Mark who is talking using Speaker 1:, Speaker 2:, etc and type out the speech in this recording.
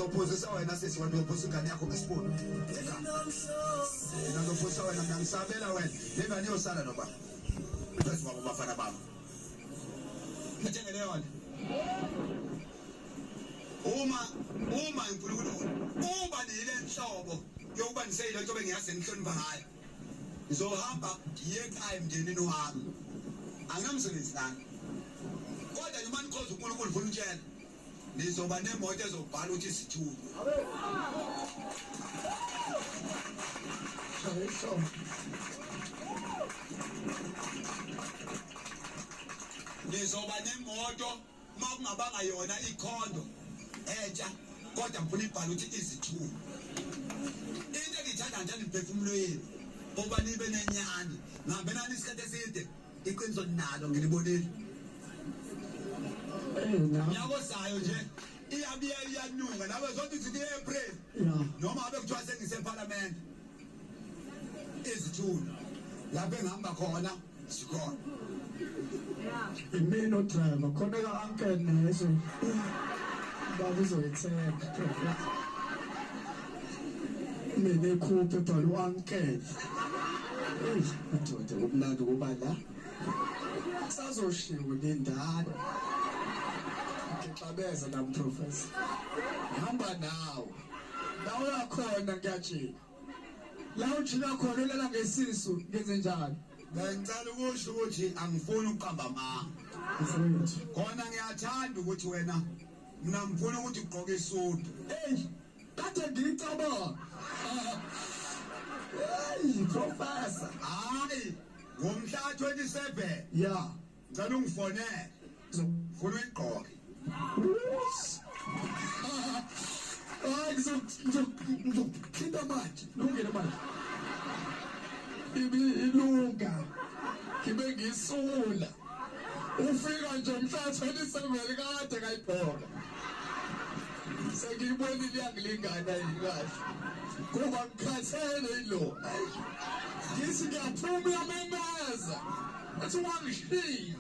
Speaker 1: ngizophuzisa wena sisi wena uphuza ingane yakho ngesipuni mina ngizophuza wena mina ngisabela wena lengane yosala noba bese baba bafana bami ngithengele yona uma uNkulunkulu uba nile nhlobo yokuba niseyile nto bengiyazi nihlonipha ngayo ngizohamba ngiye ekhaya emndenini wami anginamsebenzi nani kodwa noma nikhoza uNkulunkulu ufuna utshela nizoba nemoto ezobhala ukuthi isithunywa nizoba nemoto makungabanga yona ikhondo entsha kodwa ngifuna ibhala ukuthi izithunywa into engithanda njalo imphefumulo yenu oba nibe nenyani ngambe nani isikhathi eside iqiniso ninalo ngilibonile nyako sayo nje iyabiya iyanunga nawe zonke izinto eApril noma abe kuthiwa sengiseParliament izithunywa lapho engihamba khona sikhona
Speaker 2: imino driver khona ka uncle nezo baba uzoyitheka mina ekhuphe bhala u-uncle madoda kumnandi kuba la sazoshiwe lendalo ngixabeza la mprofessor hamba nawe la uyakhona ngiyajika la ujika khona ulala ngesisu ngenze njalo
Speaker 1: ngicela ukusho ukuthi angifuni ukuqamba amanga khona ngiyathanda ukuthi wena mina ngifuna ukuthi ugqoke isudu
Speaker 2: kade ngicabanga professor
Speaker 1: hayi ngomhla 27
Speaker 2: yeah
Speaker 1: ngicela ungifonele ngifuna uyigqoke
Speaker 2: ngizokhinda manje lungile manje ilunga ngibe ngisula ufika nje mhla 27 kade kayibhoka sengiyibonile yangilingana yikahle kuba ngikhathele ilo ngisi ngiyaphuma yamemeza athi wangishiya